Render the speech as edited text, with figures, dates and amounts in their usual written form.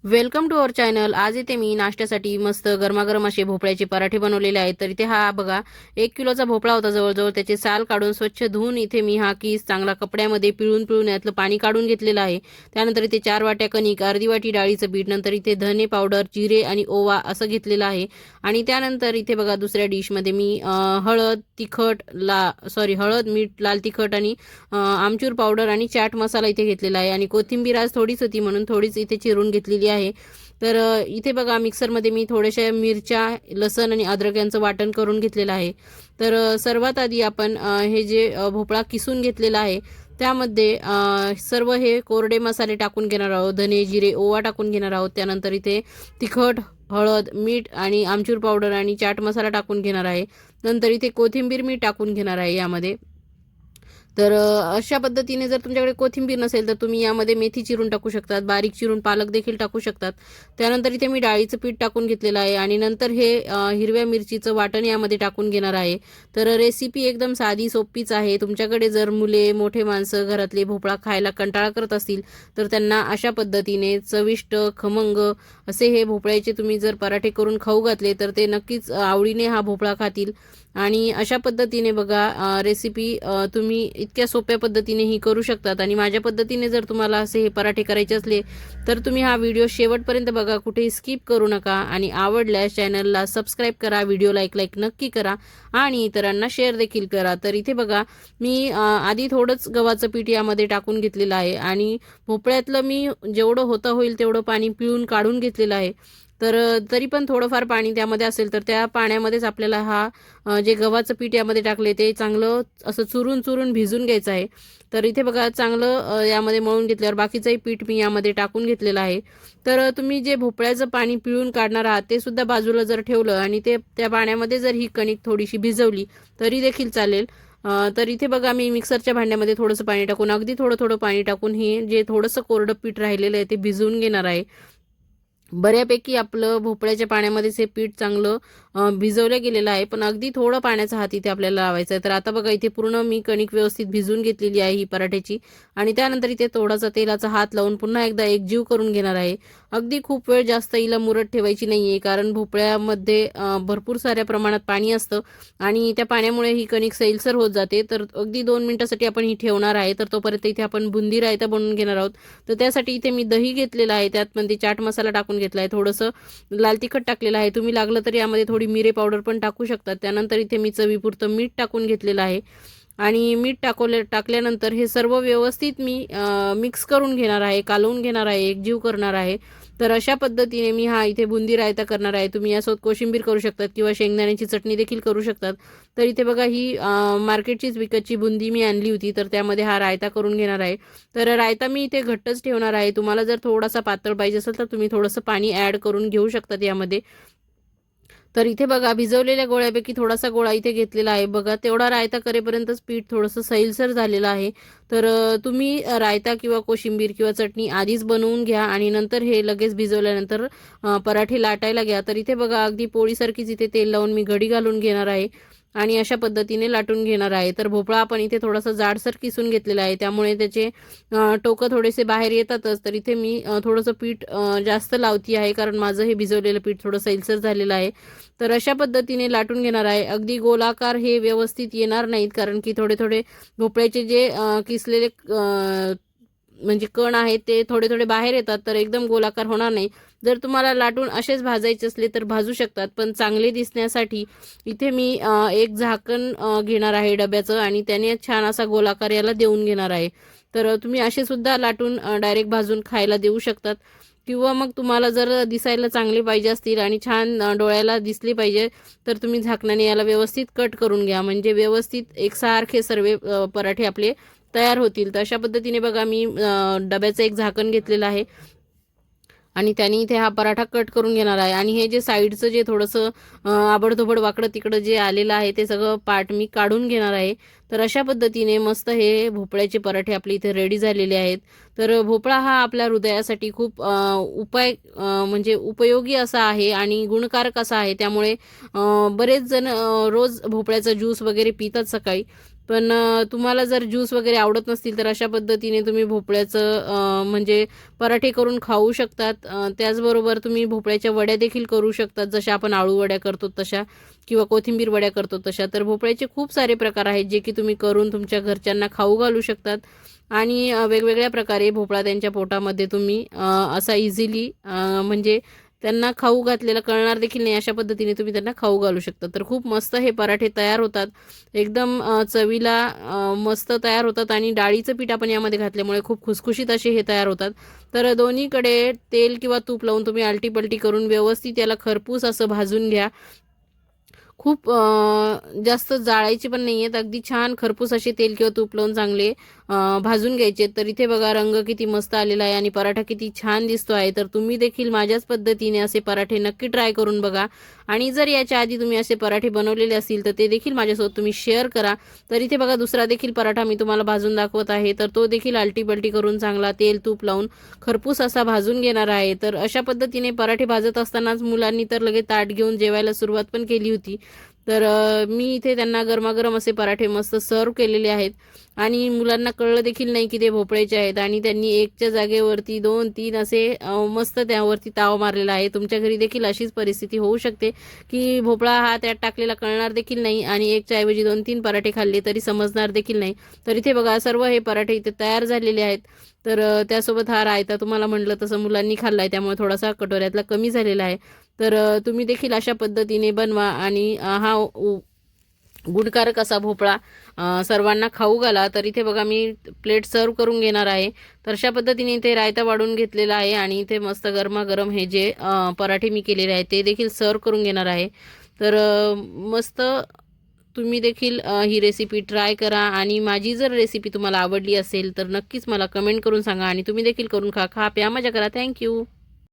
Welcome to our channel. आज इथे मी नाश्त्यासाठी मस्त गरमागरम असे भोपळ्याचे पराठे बनवलेले आहेत। तर इथे हा बघा 1 किलोचा भोपळा होता जवळजवळ। त्याचे साल काढून स्वच्छ धुवून इथे मी हा किस चांगला कपड्यामध्ये पिळून यातलं पाणी काढून घेतलेलं आहे। त्यानंतर इथे 4 वाट्या कणिक, अर्धी वाटी डाळीचं पीठ, नंतर इथे धने पावडर, जिरे आणि ओवा असं घेतलेलं आहे। आणि त्यानंतर इथे बघा दुसऱ्या डिशमध्ये मी हळद, मीठ, लाल तिखट आणि आमचूर पावडर आणि चाट मसाला इथे घेतलेला आहे। आणि कोथिंबीर आज थोडीच होती म्हणून थोडीच इथे चिरून घेतलेली आहे। तर इथे बघा मिक्सरमध्ये मी थोड्याशा मिरच्या, लसण आणि अद्रक यांचं वाटण करून घेतलेलं आहे। तर सर्वात आधी आपण हे जे भोपळा किसून घेतलेला आहे त्यामध्ये सर्व हे कोरडे मसाले टाकून घेणार आहोत। धने, जिरे, ओवा टाकून घेणार आहोत। त्यानंतर इथे तिखट, हळद, मीठ आणि आमचूर पावडर आणि चाट मसाला टाकून घेणार आहे। नंतर इथे कोथिंबीर मी टाकून घेणार आहे यामध्ये। तर अशा पद्धतीने जर तुमच्याकडे कोथिंबीर नसेल तर तुम्ही यामध्ये मेथी चिरून टाकू शकतात, बारीक चिरून पालक देखील टाकू शकतात। त्यानंतर इथे मी डाळीचं पीठ टाकून घेतलेलं आहे आणि नंतर हे हिरव्या मिरचीचं वाटण यामध्ये टाकून घेणार आहे। तर रेसिपी एकदम साधी सोपीच आहे। तुमच्याकडे जर मुले, मोठे माणसं घरातले भोपळा खायला कंटाळा करत असतील तर त्यांना अशा पद्धतीने चविष्ट, खमंग असे हे भोपळ्याचे तुम्ही जर पराठे करून खाऊ घातले तर ते नक्कीच आवडीने हा भोपळा खातील। आणि अशा पद्धतीने बघा रेसिपी तुम्ही इतक्या सोप्या पद्धतीने ही करू शकतात। आणि माझ्या पद्धतीने जर तुम्हाला असे हे पराठे करायचे असले तर तुम्ही हा व्हिडिओ शेवटपर्यंत बघा, कुठेही स्किप करू नका। आणि आवडल्यास चॅनलला सबस्क्राईब करा, व्हिडिओला लाईक नक्की करा आणि इतरांना शेअर देखील करा। तर इथे बघा मी आधी थोडंच गव्हाचं पीठ यामध्ये टाकून घेतलेलं आहे आणि भोपळ्यातलं मी जेवढं होता होईल तेवढं पाणी पिळून काढून घेतलेलं आहे। तर तरी पण थोडंफार पाणी त्यामध्ये असेल तर त्या पाण्यामध्येच आपल्याला हा जे गव्हाचं पीठ यामध्ये टाकले ते चांगलं असं चुरून चुरून भिजून घ्यायचं आहे। तर इथे बघा चांगलं यामध्ये मळून घेतल्यावर बाकीचंही पीठ मी यामध्ये टाकून घेतलेलं आहे। तर तुम्ही जे भोपळ्याचं पाणी पिळून काढणार आहात ते सुद्धा बाजूला जर ठेवलं आणि ते त्या पाण्यामध्ये जर ही कणिक थोडीशी भिजवली तरी देखील चालेल। तर इथे बघा मी मिक्सरच्या भांड्यामध्ये थोडंसं पाणी टाकून, अगदी थोडं थोडं पाणी टाकून हे जे थोडंसं कोरडं पीठ राहिलेलं आहे ते भिजवून घेणार आहे। बऱ्यापैकी आपलं भोपळ्याच्या पाण्यामध्येच हे पीठ चांगलं भिजवलं गेलेलं आहे, पण अगदी थोडं पाण्याचा हात इथे आपल्याला लावायचा आहे। तर आता बघा इथे पूर्ण मी कणिक व्यवस्थित भिजवून घेतलेली आहे ही पराठ्याची। आणि त्यानंतर इथे थोडासा तेलाचा हात लावून पुन्हा एकदा एकजीव करून घेणार आहे। अगदी खूप वेळ जास्त हिला मुरत ठेवायची नाही आहे, कारण भोपळ्यामध्ये भरपूर साऱ्या प्रमाणात पाणी असतं आणि त्या पाण्यामुळे ही कणिक सैलसर होत जाते। तर अगदी 2 मिनिटासाठी आपण ही ठेवणार आहे। तर तोपर्यंत इथे आपण बुंदी रायता बनवून घेणार आहोत। तर त्यासाठी इथे मी दही घेतलेलं आहे, त्यामध्ये चाट मसाला टाकून घेतला आहे, थोडंसं लाल तिखट टाकलेलं आहे। तुम्ही लागलं तर यामध्ये थोडी मिरे पावडर पण टाकू शकतात। त्यानंतर इथे मी चवीपुरतं मीठ टाकून घेतलेलं आहे आणि मीठ टाकल्यानंतर हे सर्व व्यवस्थित मी मिक्स करून घेणार आहे, कालवून घेणार आहे, एकजीव करणार आहे। तर अशा पद्धतीने मी हा इथे बुंदी रायता करणार आहे। तुम्ही यासोबत कोशिंबीर करू शकतात किंवा शेंगदाण्याची चटणी देखील करू शकतात। तर इथे बघा ही मार्केटचीच विकतची बुंदी मी आणली होती, तर त्यामध्ये हा रायता करून घेणार आहे। तर रायता मी इथे घट्टच ठेवणार आहे। तुम्हाला जर थोडासा पातळ पाहिजे असेल तर तुम्ही थोडंसं पाणी ॲड करून घेऊ शकतात यामध्ये। तर इथे बघा भिजवलेल्या गोळ्यापैकी थोडासा गोळा इथे घेतलेला आहे। बघा तेवढा रायता करेपर्यंतच पीठ थोडंसं सैलसर झालेलं आहे। तर तुम्ही रायता किंवा कोशिंबीर किंवा चटणी आधीच बनवून घ्या आणि नंतर हे लगेच भिजवल्यानंतर पराठे लाटायला घ्या। तर इथे बघा अगदी पोळीसारखीच इथे तेल लावून मी घडी घालून घेणार आहे आणि अशा पद्धतीने लाटून घेणार आहे। तर भोपळा आपण इथे थोडासा जाडसर किसून घेतलेला आहे, त्यामुळे त्याचे टोकं थोडेसे बाहेर येतातच। तर इथे मी थोडंसं पीठ जास्त लावती आहे, कारण माझं हे भिजवलेलं पीठ थोडं सैलसर झालेलं आहे। तर अशा पद्धतीने लाटून घेणार आहे। अगदी गोलाकार हे व्यवस्थित येणार नाहीत, कारण की थोडे थोडे भोपळ्याचे जे किसलेले म्हणजे कण आहेत ते थोडे थोडे बाहेर येतात, तर एकदम गोलाकार होणार नाही। जर तुम्हाला लाटून असेच भाजायचे असले तर भाजू शकतात, पण चांगले दिसण्यासाठी इथे मी एक झाकण घेणार आहे डब्याचं आणि त्याने छान असा गोलाकार याला देऊन घेणार आहे। तर तुम्ही असे सुद्धा लाटून डायरेक्ट भाजून खायला देऊ शकतात किंवा मग तुम्हाला जर दिसायला चांगले पाहिजे असतील आणि छान डोळ्याला दिसले पाहिजे तर तुम्ही झाकणाने याला व्यवस्थित कट करून घ्या, म्हणजे व्यवस्थित एकसारखे सर्व पराठे आपले तयार होतील। तर अशा पद्धतीने बघा मी डब्याचं एक झाकण घेतलेलं आहे आणि त्याने इथे हा पराठा कट करून घेणार आहे। आणि हे जे साईडचं जे थोडंसं आबडधोबड वाकडं तिकडं जे आलेलं आहे ते सगळं पार्ट मी काढून घेणार आहे। तर अशा पद्धतीने मस्त हे भोपळ्याचे पराठे आपले इथे रेडी झालेले आहेत। तर भोपळा हा आपल्या हृदयासाठी खूप म्हणजे उपयोगी असा आहे आणि गुणकारक असा आहे, त्यामुळे बरेच जण रोज भोपळ्याचा ज्यूस वगैरे पितात सकाळी। पण तुम्हाला जर ज्यूस वगैरे आवडत नसतील तर अशा पद्धतीने तुम्ही भोपळ्याचं म्हणजे पराठे करून खाऊ शकतात. त्याचबरोबर तुम्ही भोपळ्याच्या वड्या देखील करू शकतात, जशा आपण आळू वड्या करतो तशा किंवा कोथिंबीर वड्या करतो तशा. तर भोपळ्याचे खूप सारे प्रकार आहेत जे की तुम्ही करून तुमच्या घरच्यांना खाऊ घालू शकतात आणि वेगवेगळ्या प्रकारे भोपळा त्यांच्या पोटामध्ये तुम्ही असा इझिली म्हणजे त्यांना खाऊ घातलेलं कळणार देखील नाही, अशा पद्धतीने तुम्ही त्यांना खाऊ घालू शकता. तर खूप मस्त हे पराठे तयार होतात, एकदम चवीला मस्त तयार होतात आणि डाळीचं पीठ आपण यामध्ये घातल्यामुळे खूप खुसखुशीत असे हे तयार होतात. तर दोन्हीकडे तेल किंवा तूप लावून तुम्ही आलटीपलटी करून व्यवस्थित याला खरपूस असं भाजून घ्या. खूप जास्त जाळायचे पण नाही आहेत, अगदी छान खरपूस असे तेल किंवा तूप लावून चांगले भाजून घ्यायचे. तर इथे बघा रंग किती मस्त आलेला आहे आणि पराठा किती छान दिसतो आहे. तर तुम्ही देखील माझ्याच पद्धतीने असे पराठे नक्की ट्राय करून बघा आणि जर याच्या आधी तुम्ही असे पराठे बनवलेले असतील तर ते देखील माझ्यासोबत तुम्ही शेअर करा. तर इथे बघा दुसरा देखील पराठा मी तुम्हाला भाजून दाखवत आहे. तर तो देखील आलटीपलटी करून चांगला तेल तूप लावून खरपूस असा भाजून घेणार आहे. तर अशा पद्धतीने पराठे भाजत असतानाच मुलांनी तर लगेच ताट घेऊन जेवायला सुरुवात पण केली होती. तर मी इथे त्यांना गरमागरम असे पराठे मस्त सर्व केलेले आहेत आणि मुलांना कळलं देखील नाही की ते भोपळ्याचे आहेत आणि त्यांनी एकच्या जागेवरती 2-3 असे मस्त त्यावरती ताव मारलेला आहे. तुमच्या घरी देखील अशीच परिस्थिती होऊ शकते की भोपळा हा त्यात टाकलेला कळणार देखील नाही आणि एकच्या ऐवजी 2-3 पराठे खाल्ले तरी समजणार देखील नाही. तर इथे बघा सर्व हे पराठे इथे तयार झालेले आहेत. तर त्यासोबत हा रायता तुम्हाला म्हटलं तसं मुलांनी खाल्ला आहे, त्यामुळे थोडासा कटोऱ्यातला कमी झालेला आहे. तर तुम्ही देखील अशा पद्धतीने बनवा आणि हा गुणकारक असा भोपळा सर्वांना खाऊ घाला. तर इथे बघा मी प्लेट सर्व करून घेणार आहे. तर अशा पद्धतीने इथे रायता वाढून घेतलेला आहे आणि इथे मस्त गरमागरम हे जे पराठे मी केलेले आहेत ते देखील सर्व करून घेणार आहे. तर मस्त तुम्ही देखील ही रेसिपी ट्राय करा आणि माझी जर रेसिपी तुम्हाला आवडली असेल तर नक्कीच मला कमेंट करून सांगा आणि तुम्ही देखील करून खा, प्या, मजा करा. थँक्यू.